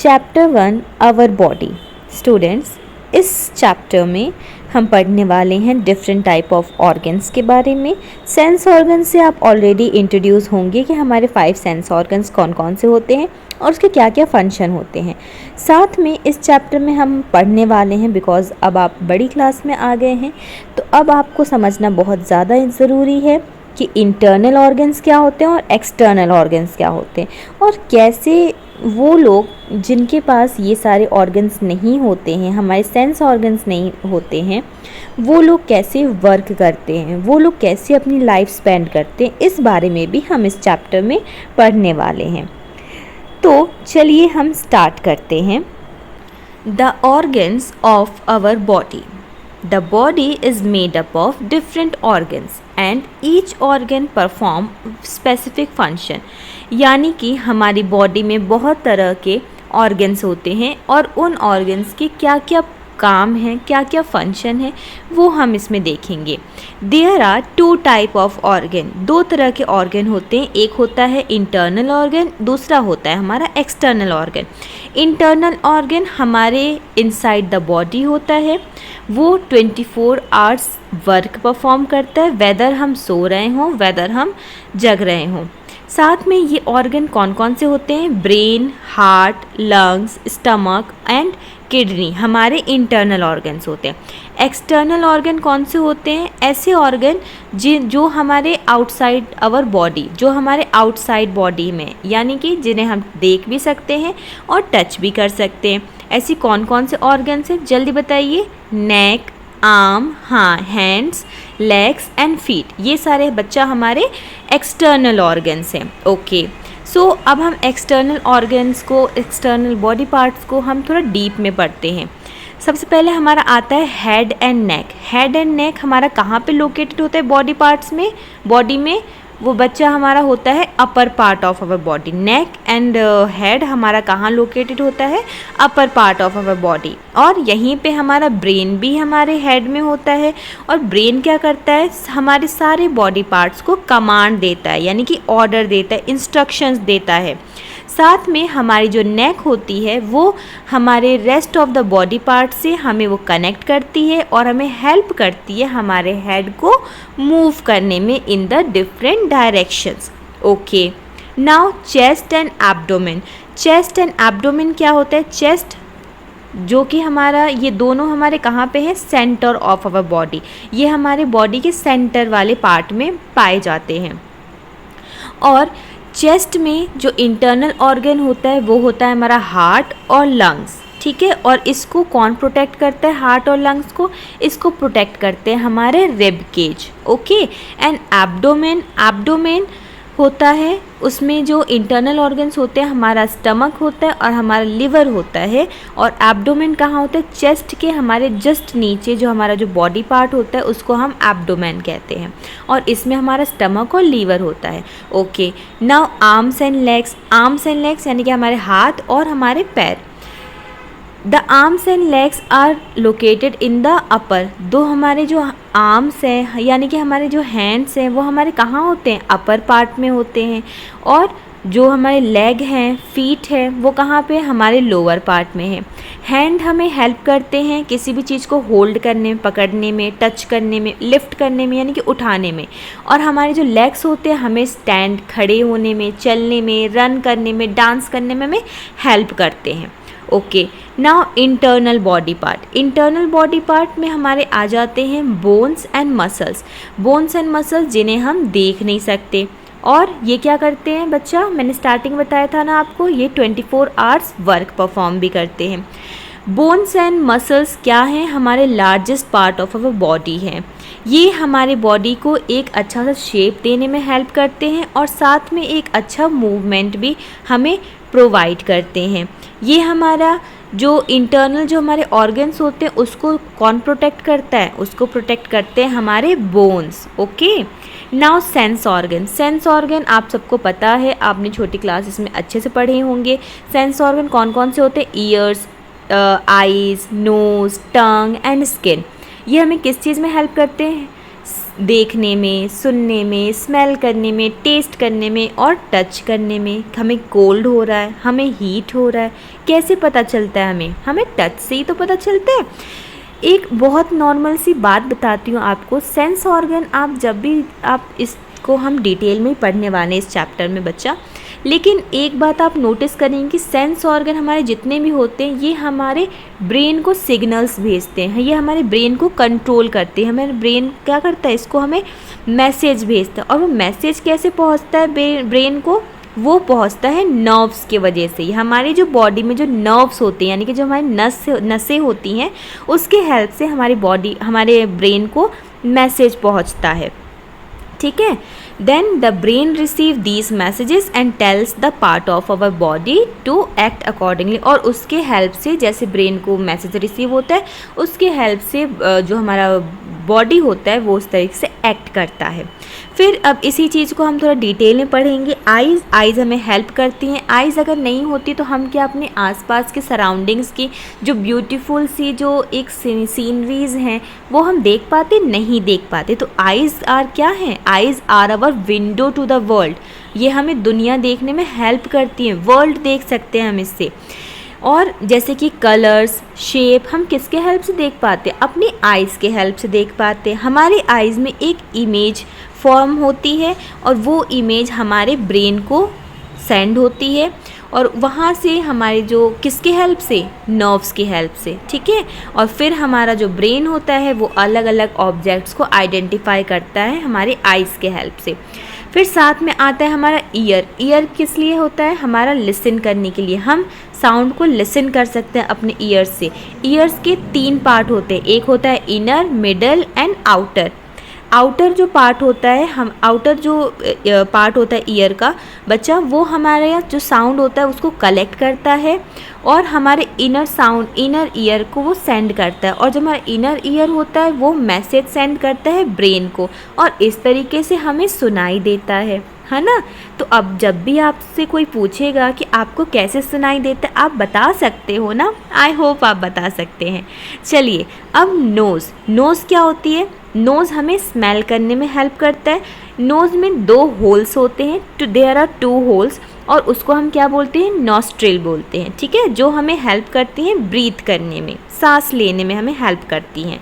Chapter 1 our body. Students, इस chapter में हम पढ़ने वाले हैं डिफरेंट टाइप ऑफ ऑर्गन्स के बारे में। सेंस ऑर्गन से आप ऑलरेडी इंट्रोड्यूस होंगे कि हमारे 5 सेंस ऑर्गन्स कौन कौन से होते हैं और उसके क्या क्या फंक्शन होते हैं। साथ में इस चैप्टर में हम पढ़ने वाले हैं, बिकॉज़ अब आप बड़ी क्लास में आ गए हैं तो अब आपको समझना बहुत ज़्यादा ज़रूरी है कि इंटरनल ऑर्गन्स क्या होते हैं और एक्सटर्नल ऑर्गन्स क्या होते हैं, और कैसे वो लोग जिनके पास ये सारे ऑर्गन्स नहीं होते हैं, हमारे सेंस ऑर्गन्स नहीं होते हैं, वो लोग कैसे वर्क करते हैं, वो लोग कैसे अपनी लाइफ स्पेंड करते हैं, इस बारे में भी हम इस चैप्टर में पढ़ने वाले हैं। तो चलिए हम स्टार्ट करते हैं। The organs of our body. The body is made up of different organs and each organ perform specific function। यानी कि हमारी बॉडी में बहुत तरह के ऑर्गन्स होते हैं और उन ऑर्गन्स के क्या क्या काम हैं, क्या क्या फंक्शन है, वो हम इसमें देखेंगे। There are 2 type of organ. 2 तरह के ऑर्गन होते हैं, एक होता है इंटरनल ऑर्गन, दूसरा होता है हमारा एक्सटर्नल ऑर्गन। इंटरनल ऑर्गन हमारे इनसाइड द बॉडी होता है, वो 24 आवर्स वर्क परफॉर्म करता है, वेदर हम सो रहे हों, वेदर हम जग रहे हों। साथ में ये ऑर्गन कौन कौन से होते हैं? Brain, heart, lungs, stomach and kidney हमारे इंटरनल ऑर्गन्स होते हैं। एक्सटर्नल ऑर्गन कौन से होते हैं? ऐसे ऑर्गन जो हमारे आउटसाइड आवर बॉडी, जो हमारे आउटसाइड बॉडी में, यानी कि जिन्हें हम देख भी सकते हैं और टच भी कर सकते हैं। ऐसी कौन कौन से ऑर्गन्स हैं, जल्दी बताइए। नेक, आर्म, हाँ, हैंड्स, लेग्स एंड फीट, ये सारे बच्चा हमारे एक्सटर्नल ऑर्गन्स हैं। ओके, सो अब हम एक्सटर्नल ऑर्गन्स को, एक्सटर्नल बॉडी पार्ट्स को हम थोड़ा डीप में पढ़ते हैं। सबसे पहले हमारा आता है head and neck. Head and neck हमारा कहाँ पे लोकेटेड होता है बॉडी पार्ट्स में? बॉडी में वो बच्चा हमारा होता है upper part of our body. Neck and head हमारा कहाँ लोकेटेड होता है? Upper part of our body. और यहीं पे हमारा ब्रेन भी हमारे हेड में होता है। और ब्रेन क्या करता है? हमारे सारे बॉडी पार्ट्स को कमांड देता है, यानी कि ऑर्डर देता है, इंस्ट्रक्शंस देता है। साथ में हमारी जो नेक होती है वो हमारे rest of the body part से हमें वो कनेक्ट करती है और हमें हेल्प करती है हमारे हेड को मूव करने में in the different directions. Okay, now chest and abdomen. Chest and abdomen क्या होता है? चेस्ट जो कि हमारा, ये दोनों हमारे कहाँ पे है? Centre of our body. ये हमारे बॉडी के सेंटर वाले पार्ट में पाए जाते हैं। और चेस्ट में जो इंटरनल ऑर्गन होता है वो होता है हमारा हार्ट और लंग्स, ठीक है। और इसको कौन प्रोटेक्ट करता है? हार्ट और लंग्स को इसको प्रोटेक्ट करते हैं हमारे rib cage. Okay, and abdomen, abdomen होता है, उसमें जो इंटरनल ऑर्गन्स होते हैं हमारा स्टमक होता है और हमारा लिवर होता है। और एब्डोमेन कहाँ होता है? चेस्ट के हमारे जस्ट नीचे जो हमारा जो बॉडी पार्ट होता है उसको हम एब्डोमेन कहते हैं, और इसमें हमारा स्टमक और लीवर होता है। Okay, now arms and legs. Arms and legs यानी कि हमारे हाथ और हमारे पैर। The arms and legs are located in the upper. दो हमारे जो आर्म्स हैं, यानी कि हमारे जो हैंड्स हैं, वो हमारे कहाँ होते हैं? अपर पार्ट में होते हैं। और जो हमारे लेग हैं, फीट है, वो कहाँ पे? हमारे लोअर पार्ट में है। हैंड हमें हेल्प करते हैं किसी भी चीज़ को होल्ड करने में, पकड़ने में, टच करने में, लिफ्ट करने में, यानी कि उठाने में। और हमारे जो लेग्स होते हैं हमें स्टैंड, खड़े होने में, चलने में, रन करने में, डांस करने में हमें हेल्प करते हैं। Okay, now internal body part. Internal body part में हमारे आ जाते हैं bones and muscles. Bones and muscles जिन्हें हम देख नहीं सकते, और ये क्या करते हैं बच्चा? मैंने स्टार्टिंग बताया था ना आपको, ये 24 आवर्स वर्क परफॉर्म भी करते हैं। बोन्स एंड मसल्स क्या हैं? हमारे largest part of our body हैं। ये हमारे बॉडी को एक अच्छा सा शेप देने में हेल्प करते हैं और साथ में एक अच्छा मूवमेंट भी हमें प्रोवाइड करते हैं। ये हमारा जो इंटरनल जो हमारे ऑर्गन्स होते हैं उसको कौन प्रोटेक्ट करता है? उसको प्रोटेक्ट करते हैं हमारे bones. Okay, now sense organ. Sense organ आप सबको पता है, आपने छोटी क्लासेस में अच्छे से पढ़े होंगे। सेंस ऑर्गन कौन कौन से होते हैं? Ears, eyes, nose, tongue and skin. ये हमें किस चीज़ में हेल्प करते हैं? देखने में, सुनने में, स्मेल करने में, टेस्ट करने में और टच करने में। हमें कोल्ड हो रहा है, हमें हीट हो रहा है, कैसे पता चलता है? हमें टच से ही तो पता चलता है। एक बहुत नॉर्मल सी बात बताती हूँ आपको। सेंस ऑर्गन आप जब भी आप इसको हम डिटेल में ही पढ़ने वाले हैं इस चैप्टर में बच्चा, लेकिन एक बात आप नोटिस करेंगे कि सेंस ऑर्गन हमारे जितने भी होते हैं ये हमारे ब्रेन को सिग्नल्स भेजते हैं, ये हमारे ब्रेन को कंट्रोल करते हैं। हमारे ब्रेन क्या करता है, इसको हमें मैसेज भेजता है। और वो मैसेज कैसे पहुंचता है ब्रेन को? वो पहुंचता है नर्व्स की वजह से। हमारी जो बॉडी में जो नर्व्स होते हैं, यानी कि जो हमारी नसें होती हैं, उसके हेल्प से हमारे ब्रेन को मैसेज पहुंचता है। ठीक है। Then the brain receive these messages and tells the part of our body to act accordingly। और उसके हेल्प से, जैसे ब्रेन को मैसेज रिसीव होता है, उसके हेल्प से जो हमारा बॉडी होता है वो उस तरीके से एक्ट करता है। फिर अब इसी चीज़ को हम थोड़ा डिटेल में पढ़ेंगे। आइज़ हमें हेल्प करती हैं। आइज़ अगर नहीं होती तो हम क्या अपने आसपास के सराउंडिंग्स की जो ब्यूटीफुल सी जो एक सीनरीज हैं वो हम देख पाते नहीं देख पाते। तो आइज़ आर क्या हैं? Eyes are our window to the world. ये हमें दुनिया देखने में हेल्प करती हैं, वर्ल्ड देख सकते हैं हम इससे। और जैसे कि कलर्स, शेप हम किसके हेल्प से देख पाते हैं? अपनी आइज़ के हेल्प से देख पाते हैं। हमारी आइज़ में एक इमेज फॉर्म होती है और वो इमेज हमारे ब्रेन को सेंड होती है, और वहाँ से हमारे जो किसके हेल्प से? नर्व्स की हेल्प से। ठीक है। और फिर हमारा जो ब्रेन होता है वो अलग अलग ऑब्जेक्ट्स को आइडेंटिफाई करता है हमारे आइज़ के हेल्प से। फिर साथ में आता है हमारा ईयर। ईयर किस लिए होता है? हमारा लिसन करने के लिए। हम साउंड को लिसन कर सकते हैं अपने ईयर्स से। ईयर्स के 3 पार्ट होते हैं, एक होता है inner, middle and outer. Outer जो पार्ट होता है, आउटर जो पार्ट होता है ईयर का बच्चा, वो हमारे यहाँ जो साउंड होता है उसको कलेक्ट करता है और हमारे इनर ईयर को वो सेंड करता है। और जो हमारा इनर ईयर होता है वो मैसेज सेंड करता है ब्रेन को, और इस तरीके से हमें सुनाई देता है ना। तो अब जब भी आपसे कोई पूछेगा कि आपको कैसे सुनाई देता है, आप बता सकते हो ना? आई होप आप बता सकते हैं। चलिए, अब नोज़ क्या होती है? नोज़ हमें स्मेल करने में हेल्प करता है। नोज़ में 2 होल्स होते हैं, देयर आर 2 होल्स, और उसको हम क्या बोलते हैं? नॉस्ट्रिल बोलते हैं। ठीक है। जो हमें हेल्प करती हैं ब्रीथ करने में, सांस लेने में हमें हेल्प करती हैं।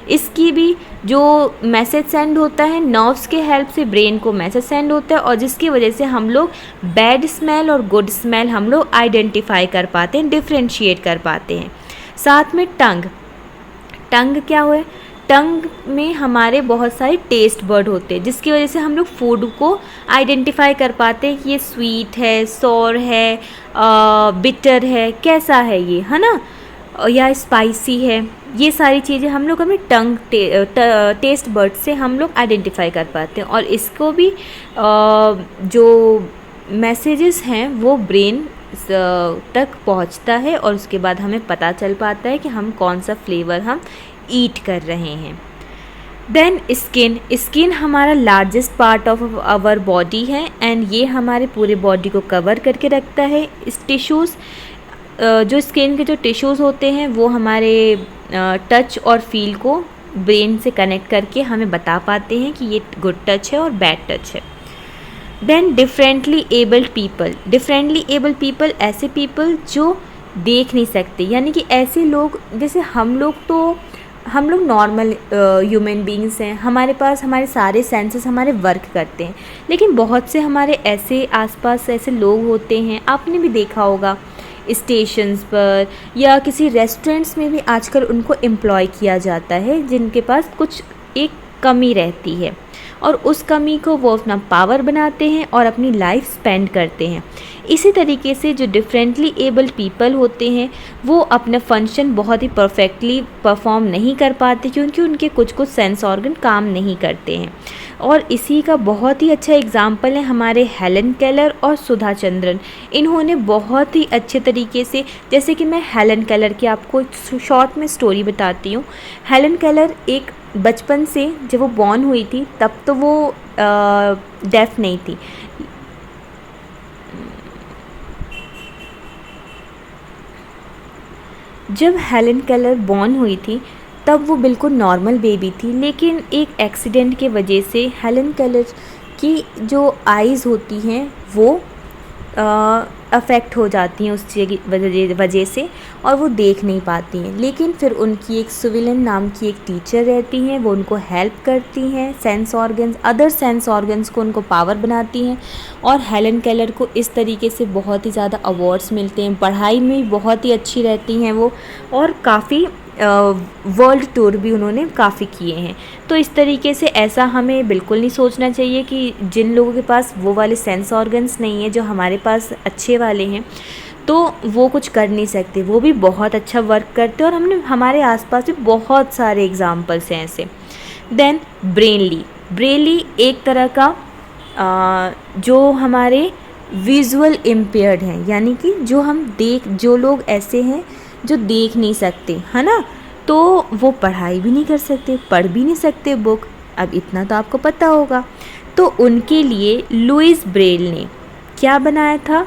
इसकी भी जो मैसेज सेंड होता है नर्व्स के हेल्प से ब्रेन को मैसेज सेंड होता है, और जिसकी वजह से हम लोग बैड स्मेल और गुड स्मेल हम लोग आइडेंटिफाई कर पाते हैं, डिफ्रेंशिएट कर पाते हैं। साथ में टंग क्या हुआ? टंग में हमारे बहुत सारे टेस्ट बर्ड होते हैं, जिसकी वजह से हम लोग फूड को आइडेंटिफाई कर पाते हैं कि ये स्वीट है, सॉर है, बिटर है, कैसा है ये, है ना, या स्पाइसी है। ये सारी चीज़ें हम लोग अपने टेस्ट बर्ड से हम लोग आइडेंटिफाई कर पाते हैं। और इसको भी जो मैसेजेस हैं वो ब्रेन तक पहुंचता है, और उसके बाद हमें पता चल पाता है कि हम कौन सा फ्लेवर हम ईट कर रहे हैं। देन स्किन हमारा largest part of our body है, एंड ये हमारे पूरे बॉडी को कवर करके रखता है। इस टिश्यूज़ जो स्किन के जो टिश्यूज़ होते हैं वो हमारे टच और फील को ब्रेन से कनेक्ट करके हमें बता पाते हैं कि ये गुड टच है और बैड टच है। देन डिफरेंटली एबल्ड पीपल ऐसे पीपल जो देख नहीं सकते, यानी कि ऐसे लोग, जैसे हम लोग नॉर्मल ह्यूमन बींग्स हैं, हमारे पास हमारे सारे सेंसेस हमारे वर्क करते हैं, लेकिन बहुत से हमारे ऐसे आसपास ऐसे लोग होते हैं, आपने भी देखा होगा स्टेशंस पर या किसी रेस्टोरेंट्स में भी आजकल उनको एम्प्लॉय किया जाता है, जिनके पास कुछ एक कमी रहती है, और उस कमी को वो अपना पावर बनाते हैं और अपनी लाइफ स्पेंड करते हैं। इसी तरीके से जो डिफरेंटली एबल्ड पीपल होते हैं वो अपना फंक्शन बहुत ही परफेक्टली परफॉर्म नहीं कर पाते, क्योंकि उनके कुछ सेंस ऑर्गन काम नहीं करते हैं। और इसी का बहुत ही अच्छा एग्जाम्पल है हमारे हेलन केलर और सुधा चंद्रन। इन्होंने बहुत ही अच्छे तरीके से, जैसे कि मैं हेलन केलर की आपको शॉर्ट में स्टोरी बताती हूँ। हेलन केलर एक बचपन से, जब वो बॉर्न हुई थी तब तो वो डेफ नहीं थी, जब हेलन केलर बॉर्न हुई थी तब वो बिल्कुल नॉर्मल बेबी थी, लेकिन एक एक्सीडेंट के वजह से हेलन केलर की जो आइज़ होती हैं वो अफेक्ट हो जाती हैं उस वजह से, और वो देख नहीं पाती हैं। लेकिन फिर उनकी एक सुविलन नाम की एक टीचर रहती हैं, वो उनको हेल्प करती हैं, अदर सेंस ऑर्गन्स को उनको पावर बनाती हैं, और हेलन केलर को इस तरीके से बहुत ही ज़्यादा अवार्ड्स मिलते हैं। पढ़ाई में बहुत ही अच्छी रहती हैं वो, और काफ़ी वर्ल्ड टूर भी उन्होंने काफ़ी किए हैं। तो इस तरीके से ऐसा हमें बिल्कुल नहीं सोचना चाहिए कि जिन लोगों के पास वो वाले सेंस ऑर्गन्स नहीं है जो हमारे पास अच्छे वाले हैं, तो वो कुछ कर नहीं सकते। वो भी बहुत अच्छा वर्क करते हैं, और हमने हमारे आसपास भी बहुत सारे एग्जाम्पल्स हैं ऐसे। देन ब्रेनली एक तरह का जो हमारे विजुअल इम्पेयर्ड हैं, यानी कि जो लोग ऐसे हैं जो देख नहीं सकते, है ना, तो वो पढ़ाई भी नहीं कर सकते, पढ़ भी नहीं सकते बुक। अब इतना तो आपको पता होगा। तो उनके लिए लुइस ब्रेल ने क्या बनाया था,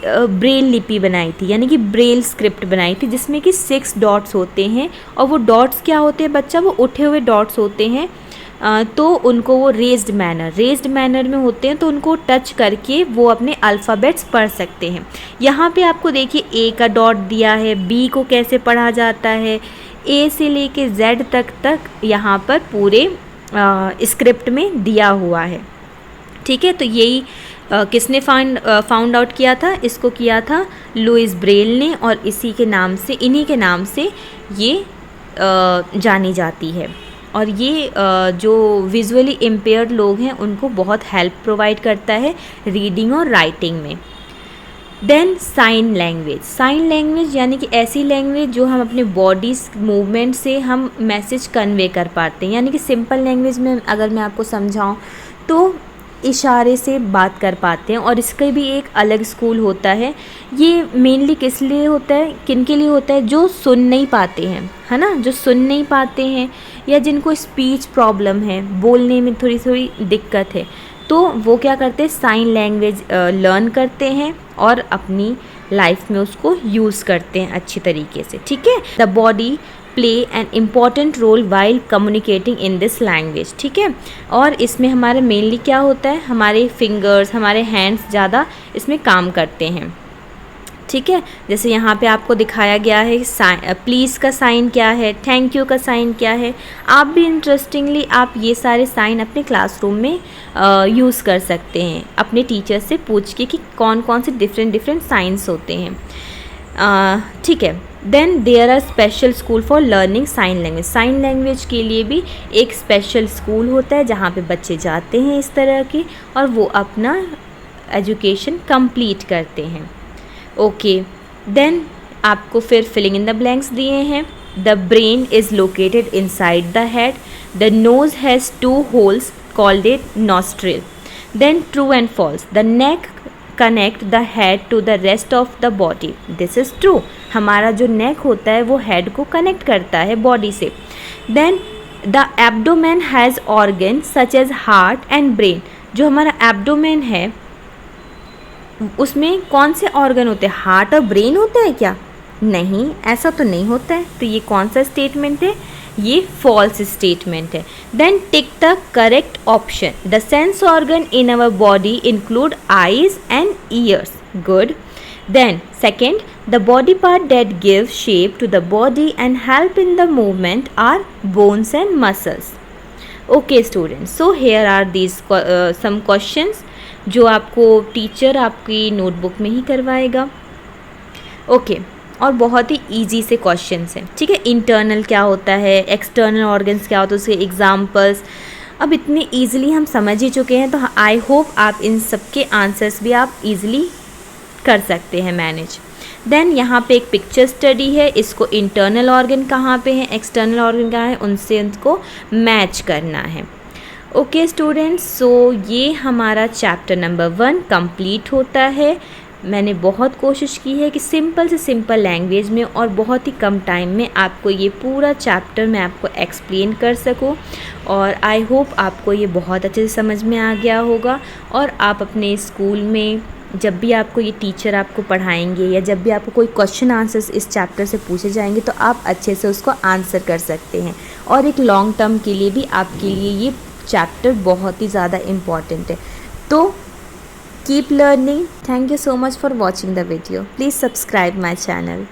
ब्रेल लिपि बनाई थी, यानी कि ब्रेल स्क्रिप्ट बनाई थी, जिसमें कि 6 डॉट्स होते हैं। और वो डॉट्स क्या होते हैं बच्चा, वो उठे हुए डॉट्स होते हैं। तो उनको वो रेज्ड मैनर में होते हैं, तो उनको टच करके वो अपने अल्फ़ाबेट्स पढ़ सकते हैं। यहाँ पे आपको देखिए ए का डॉट दिया है, बी को कैसे पढ़ा जाता है, ए से लेके जेड तक यहाँ पर पूरे स्क्रिप्ट में दिया हुआ है। ठीक है, तो यही किसने फाउंड आउट किया था, इसको किया था लुइस ब्रेल ने, और इन्हीं के नाम से ये जानी जाती है। और ये जो विजुअली इम्पेयर्ड लोग हैं उनको बहुत हेल्प प्रोवाइड करता है रीडिंग और राइटिंग में। देन साइन लैंग्वेज यानी कि ऐसी लैंग्वेज जो हम अपने बॉडी मूवमेंट से हम मैसेज कन्वे कर पाते हैं। यानी कि सिंपल लैंग्वेज में अगर मैं आपको समझाऊं तो इशारे से बात कर पाते हैं, और इसका भी एक अलग स्कूल होता है। ये मेनली किस लिए होता है, किन के लिए होता है, जो सुन नहीं पाते हैं, है ना, जो सुन नहीं पाते हैं या जिनको स्पीच प्रॉब्लम है, बोलने में थोड़ी दिक्कत है, तो वो क्या करते हैं, साइन लैंग्वेज लर्न करते हैं और अपनी लाइफ में उसको यूज़ करते हैं अच्छी तरीके से। ठीक है, the body play an important role while communicating in this language. ठीक है, और इसमें हमारे मेनली क्या होता है, हमारे फिंगर्स, हमारे हैंड्स ज़्यादा इसमें काम करते हैं। ठीक है, जैसे यहाँ पे आपको दिखाया गया है प्लीज़ का साइन क्या है, थैंक यू का साइन क्या है। आप भी इंटरेस्टिंगली आप ये सारे साइन अपने क्लासरूम में यूज़ कर सकते हैं, अपने टीचर से पूछ के कि कौन कौन से डिफरेंट साइंस होते हैं। ठीक है, then there are special school for learning sign language के लिए भी एक स्पेशल स्कूल होता है जहाँ पे बच्चे जाते हैं इस तरह के, और वो अपना एजुकेशन कंप्लीट करते हैं। ओके, देन आपको फिर फिलिंग इन द ब्लैंक्स दिए हैं। The brain is located inside the head, the nose has 2 holes called it nostril. Then true and false, the neck connect the head to the rest of the body. This is true, हमारा जो नेक होता है वो head को connect करता है body से। Then the abdomen has organ such as heart and brain, जो हमारा एब्डोमेन है उसमें कौन से ऑर्गन होते हैं, हार्ट और ब्रेन होते हैं क्या, नहीं, ऐसा तो नहीं होता है। तो ये कौन सा स्टेटमेंट है, ये फॉल्स स्टेटमेंट है। Then tick the correct option, the sense organ in our body include eyes and ears, good. Then second, the body part that give shape to the body and help in the movement are bones and muscles. Okay students, so here are these some questions जो आपको teacher आपकी notebook में ही करवाएगा। Okay, और बहुत ही easy से questions हैं। ठीक है, इंटरनल क्या होता है, एक्सटर्नल ऑर्गन्स क्या होता है, उसके एग्जांपल्स अब इतने इजीली हम समझ ही चुके हैं, तो आई होप आप इन सब के आंसर्स भी आप इजीली कर सकते हैं मैनेज। देन यहाँ पे एक पिक्चर स्टडी है, इसको इंटरनल ऑर्गन कहाँ पे है, एक्सटर्नल ऑर्गन कहाँ है, उनसे उनको मैच करना है। ओके स्टूडेंट्स, सो ये हमारा चैप्टर नंबर 1 कंप्लीट होता है। मैंने बहुत कोशिश की है कि सिंपल से सिंपल लैंग्वेज में और बहुत ही कम टाइम में आपको ये पूरा चैप्टर मैं आपको एक्सप्लेन कर सकूं, और आई होप आपको ये बहुत अच्छे से समझ में आ गया होगा, और आप अपने स्कूल में जब भी आपको ये टीचर आपको पढ़ाएंगे या जब भी आपको कोई क्वेश्चन आंसर्स इस चैप्टर से पूछे जाएंगे तो आप अच्छे से उसको आंसर कर सकते हैं। और एक लॉन्ग टर्म के लिए भी आपके लिए ये चैप्टर बहुत ही ज़्यादा इम्पॉर्टेंट है। तो keep learning. Thank you so much for watching the video. Please subscribe my channel.